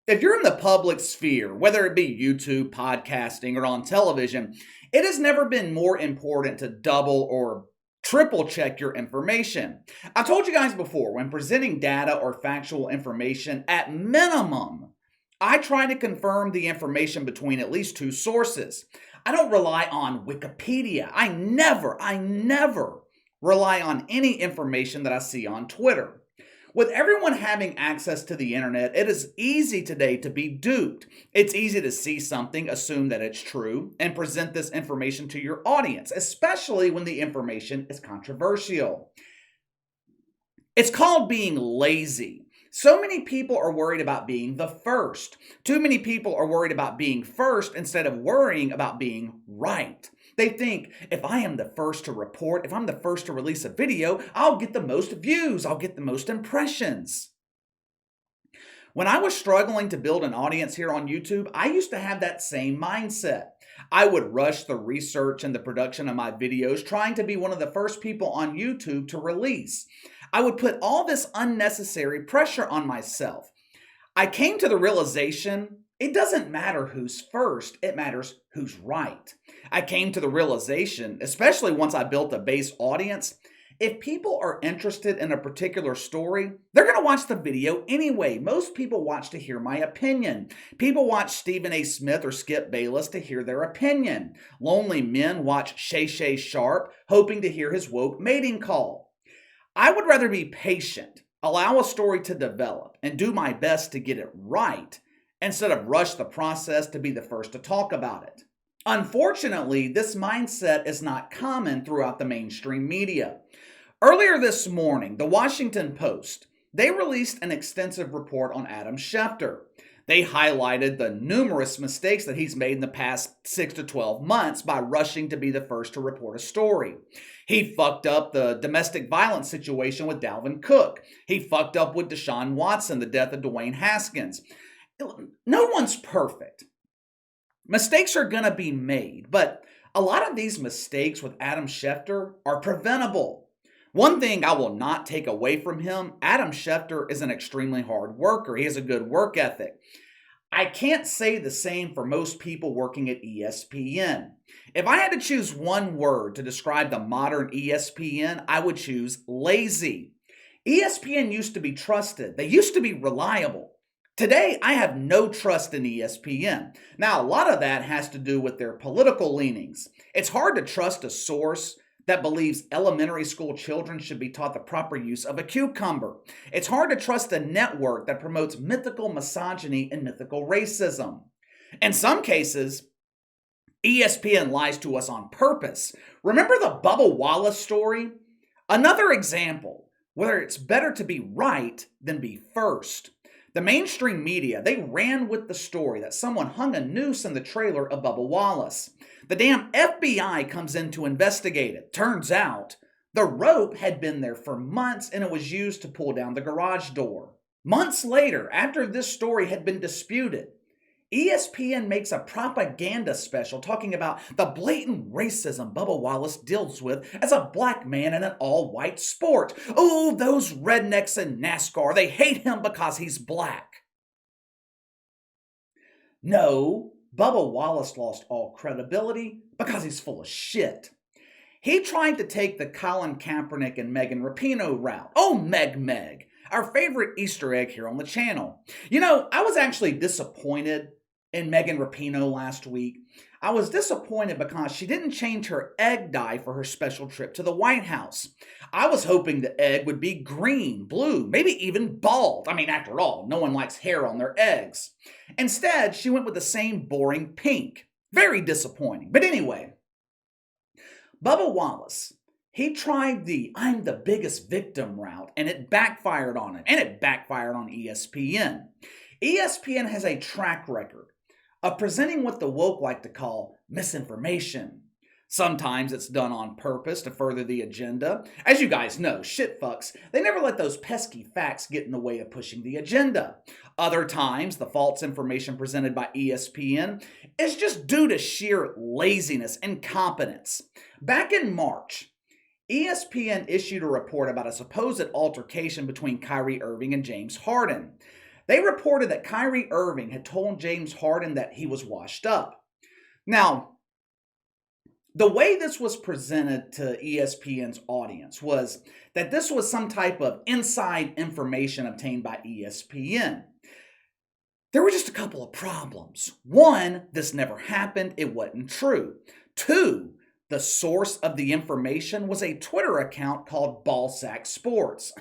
If you're in the public sphere, whether it be YouTube, podcasting, or on television, it has never been more important to double or triple check your information. I've told you guys before, when presenting data or factual information, at minimum, I try to confirm the information between at least two sources. I don't rely on Wikipedia. I never rely on any information that I see on Twitter. With everyone having access to the internet, it is easy today to be duped. It's easy to see something, assume that it's true, and present this information to your audience, especially when the information is controversial. It's called being lazy. So many people are worried about being the first. Too many people are worried about being first instead of worrying about being right. They think, if I am the first to report, if I'm the first to release a video, I'll get the most views, I'll get the most impressions. When I was struggling to build an audience here on YouTube, I used to have that same mindset. I would rush the research and the production of my videos, trying to be one of the first people on YouTube to release. I would put all this unnecessary pressure on myself. I came to the realization it doesn't matter who's first, it matters who's right. I came to the realization, especially once I built a base audience, if people are interested in a particular story, they're going to watch the video anyway. Most people watch to hear my opinion. People watch Stephen A. Smith or Skip Bayless to hear their opinion. Lonely men watch Shay Shay Sharp, hoping to hear his woke mating call. I would rather be patient, allow a story to develop, and do my best to get it right, instead of rush the process to be the first to talk about it. Unfortunately, this mindset is not common throughout the mainstream media. Earlier this morning, the Washington Post, they released an extensive report on Adam Schefter. They highlighted the numerous mistakes that he's made in the past 6 to 12 months by rushing to be the first to report a story. He fucked up the domestic violence situation with Dalvin Cook. He fucked up with Deshaun Watson, the death of Dwayne Haskins. No one's perfect. Mistakes are going to be made, but a lot of these mistakes with Adam Schefter are preventable. One thing I will not take away from him, Adam Schefter is an extremely hard worker. He has a good work ethic. I can't say the same for most people working at ESPN. If I had to choose one word to describe the modern ESPN, I would choose lazy. ESPN used to be trusted. They used to be reliable. Today, I have no trust in ESPN. Now, a lot of that has to do with their political leanings. It's hard to trust a source that believes elementary school children should be taught the proper use of a cucumber. It's hard to trust a network that promotes mythical misogyny and mythical racism. In some cases, ESPN lies to us on purpose. Remember the Bubba Wallace story? Another example where it's better to be right than be first. The mainstream media, they ran with the story that someone hung a noose in the trailer of Bubba Wallace. The damn FBI comes in to investigate it. Turns out, the rope had been there for months and it was used to pull down the garage door. Months later, after this story had been disputed, ESPN makes a propaganda special talking about the blatant racism Bubba Wallace deals with as a black man in an all-white sport. Oh, those rednecks in NASCAR, they hate him because he's black. No, Bubba Wallace lost all credibility because he's full of shit. He tried to take the Colin Kaepernick and Megan Rapinoe route. Oh, Meg, our favorite Easter egg here on the channel. You know, I was actually disappointed in Megan Rapinoe last week. I was disappointed because she didn't change her egg dye for her special trip to the White House. I was hoping the egg would be green, blue, maybe even bald. I mean, after all, no one likes hair on their eggs. Instead, she went with the same boring pink. Very disappointing. But anyway, Bubba Wallace, he tried the I'm the biggest victim route, and it backfired on him, and it backfired on ESPN. ESPN has a track record of presenting what the woke like to call misinformation. Sometimes it's done on purpose to further the agenda. As you guys know, shitfucks, they never let those pesky facts get in the way of pushing the agenda. Other times, the false information presented by ESPN is just due to sheer laziness and incompetence. Back in March, ESPN issued a report about a supposed altercation between Kyrie Irving and James Harden. They reported that Kyrie Irving had told James Harden that he was washed up. Now, the way this was presented to ESPN's audience was that this was some type of inside information obtained by ESPN. There were just a couple of problems. One, this never happened. It wasn't true. Two, the source of the information was a Twitter account called Ballsack Sports.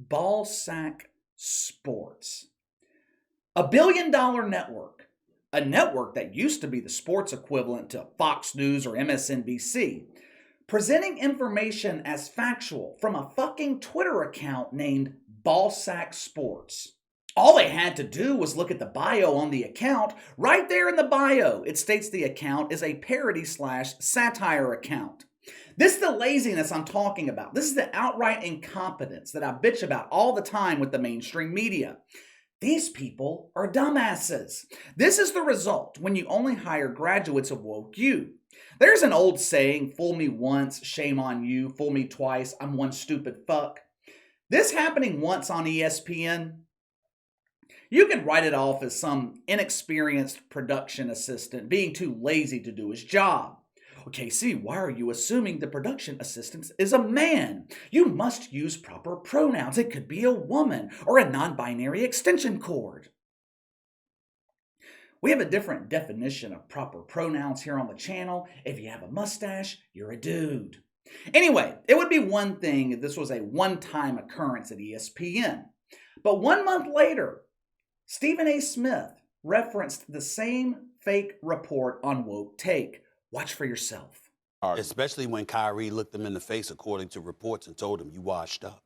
Ballsack Sports. $1 billion network. A network that used to be the sports equivalent to Fox News or MSNBC. Presenting information as factual from a fucking Twitter account named Ballsack Sports. All they had to do was look at the bio on the account. Right there in the bio, it states the account is a parody/satire account. This is the laziness I'm talking about. This is the outright incompetence that I bitch about all the time with the mainstream media. These people are dumbasses. This is the result when you only hire graduates of woke U. There's an old saying, fool me once, shame on you, fool me twice, I'm one stupid fuck. This happening once on ESPN, you could write it off as some inexperienced production assistant being too lazy to do his job. Okay, see, why are you assuming the production assistant is a man? You must use proper pronouns. It could be a woman or a non-binary extension cord. We have a different definition of proper pronouns here on the channel. If you have a mustache, you're a dude. Anyway, it would be one thing if this was a one-time occurrence at ESPN. But 1 month later, Stephen A. Smith referenced the same fake report on Woke Take. Watch for yourself. Especially when Kyrie looked him in the face, according to reports, and told him, you washed up.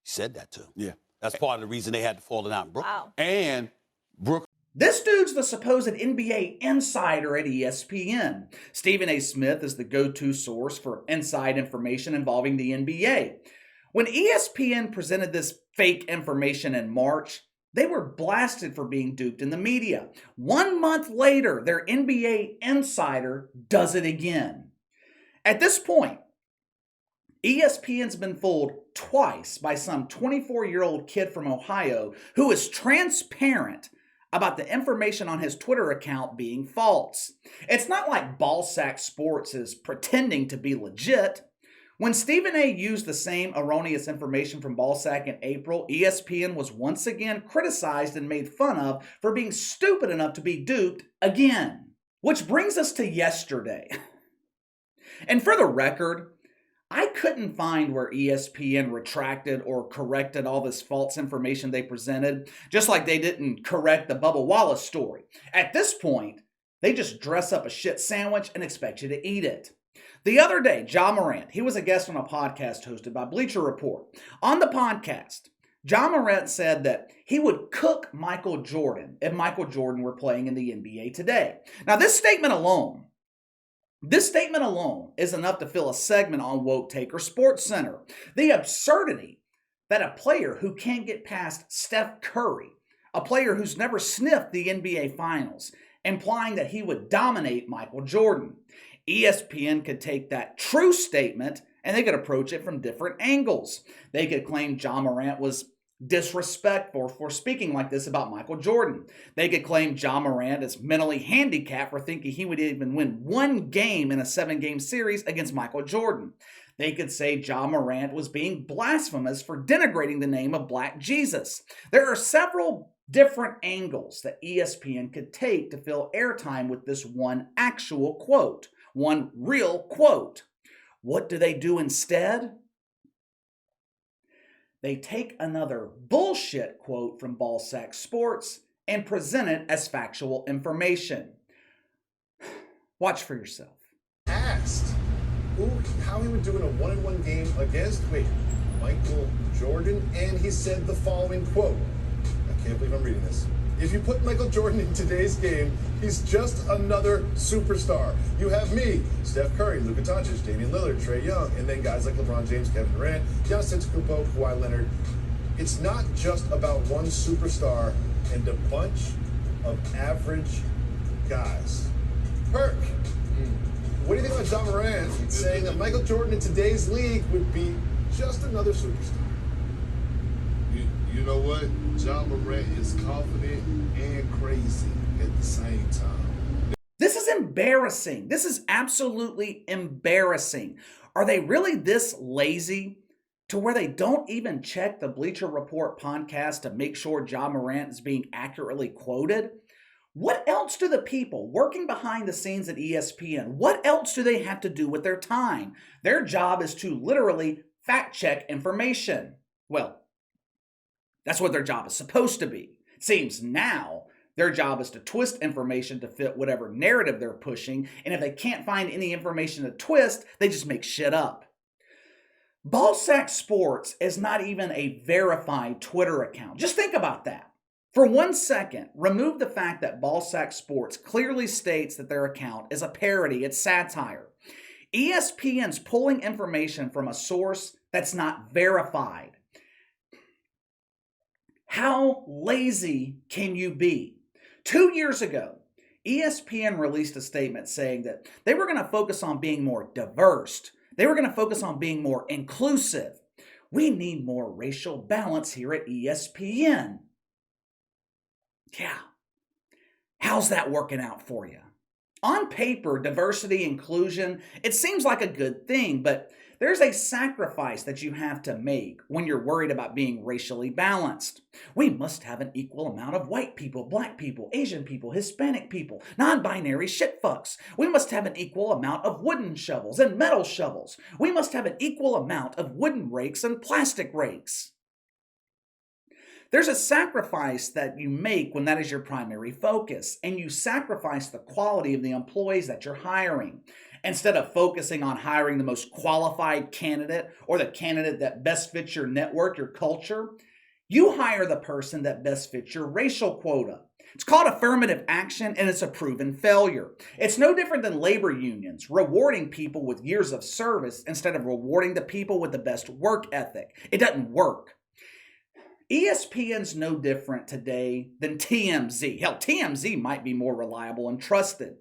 He said that to him. Yeah. That's part of the reason they had to fall out in Brooklyn. Wow. And Brooklyn. This dude's the supposed NBA insider at ESPN. Stephen A. Smith is the go-to source for inside information involving the NBA. When ESPN presented this fake information in March, they were blasted for being duped in the media. 1 month later, their NBA insider does it again. At this point, ESPN's been fooled twice by some 24-year-old kid from Ohio who is transparent about the information on his Twitter account being false. It's not like Ballsack Sports is pretending to be legit. When Stephen A. used the same erroneous information from Ballsack in April, ESPN was once again criticized and made fun of for being stupid enough to be duped again. Which brings us to yesterday. And for the record, I couldn't find where ESPN retracted or corrected all this false information they presented, just like they didn't correct the Bubba Wallace story. At this point, they just dress up a shit sandwich and expect you to eat it. The other day, Ja Morant, he was a guest on a podcast hosted by Bleacher Report. On the podcast, Ja Morant said that he would cook Michael Jordan if Michael Jordan were playing in the NBA today. Now, this statement alone is enough to fill a segment on Woke Take or Sports Center. The absurdity that a player who can't get past Steph Curry, a player who's never sniffed the NBA Finals, implying that he would dominate Michael Jordan. ESPN could take that true statement and they could approach it from different angles. They could claim Ja Morant was disrespectful for speaking like this about Michael Jordan. They could claim Ja Morant is mentally handicapped for thinking he would even win one game in a 7-game series against Michael Jordan. They could say Ja Morant was being blasphemous for denigrating the name of Black Jesus. There are several different angles that ESPN could take to fill airtime with this one actual quote. One real quote. What do they do instead? They take another bullshit quote from Ballsack Sports and present it as factual information. Watch for yourself. Asked how he would do in a 1-on-1 game against, Michael Jordan, and he said the following quote. I can't believe I'm reading this. If you put Michael Jordan in today's game, he's just another superstar. You have me, Steph Curry, Luka Doncic, Damian Lillard, Trae Young, and then guys like LeBron James, Kevin Durant, Giannis Antetokounmpo, Kawhi Leonard. It's not just about one superstar and a bunch of average guys. Perk, what do you think about Ja Morant saying that Michael Jordan in today's league would be just another superstar. You know what? John Morant is confident and crazy at the same time. This is embarrassing. This is absolutely embarrassing. Are they really this lazy to where they don't even check the Bleacher Report podcast to make sure Ja Morant is being accurately quoted? What else do the people working behind the scenes at ESPN, what else do they have to do with their time? Their job is to literally fact check information. Well, that's what their job is supposed to be. It seems now their job is to twist information to fit whatever narrative they're pushing, and if they can't find any information to twist, they just make shit up. Ballsack Sports is not even a verified Twitter account. Just think about that. For 1 second, remove the fact that Ballsack Sports clearly states that their account is a parody, it's satire. ESPN's pulling information from a source that's not verified. How lazy can you be? 2 years ago, ESPN released a statement saying that they were going to focus on being more diverse. They were going to focus on being more inclusive. We need more racial balance here at ESPN. Yeah. How's that working out for you? On paper, diversity, inclusion, it seems like a good thing, but there's a sacrifice that you have to make when you're worried about being racially balanced. We must have an equal amount of white people, black people, Asian people, Hispanic people, non-binary shitfucks. We must have an equal amount of wooden shovels and metal shovels. We must have an equal amount of wooden rakes and plastic rakes. There's a sacrifice that you make when that is your primary focus, and you sacrifice the quality of the employees that you're hiring. Instead of focusing on hiring the most qualified candidate or the candidate that best fits your network, your culture, you hire the person that best fits your racial quota. It's called affirmative action, and it's a proven failure. It's no different than labor unions rewarding people with years of service instead of rewarding the people with the best work ethic. It doesn't work. ESPN's no different today than TMZ. Hell, TMZ might be more reliable and trusted.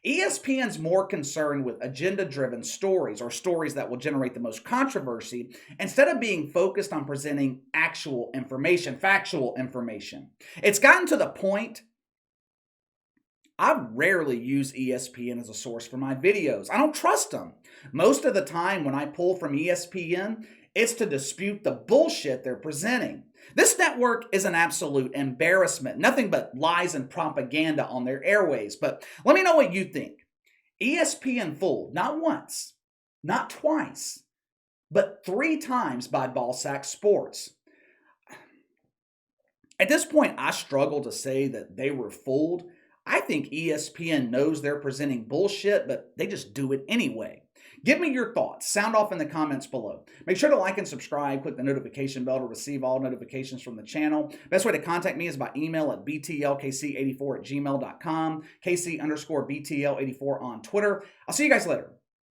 ESPN's more concerned with agenda-driven stories or stories that will generate the most controversy instead of being focused on presenting actual information, factual information. It's gotten to the point I rarely use ESPN as a source for my videos. I don't trust them. Most of the time when I pull from ESPN, it's to dispute the bullshit they're presenting. This network is an absolute embarrassment. Nothing but lies and propaganda on their airways. But let me know what you think. ESPN fooled, not once, not twice, but 3 times by Ballsack Sports. At this point, I struggle to say that they were fooled. I think ESPN knows they're presenting bullshit, but they just do it anyway. Give me your thoughts. Sound off in the comments below. Make sure to like and subscribe. Click the notification bell to receive all notifications from the channel. Best way to contact me is by email at btlkc84@gmail.com, KC_BTL84 on Twitter. I'll see you guys later.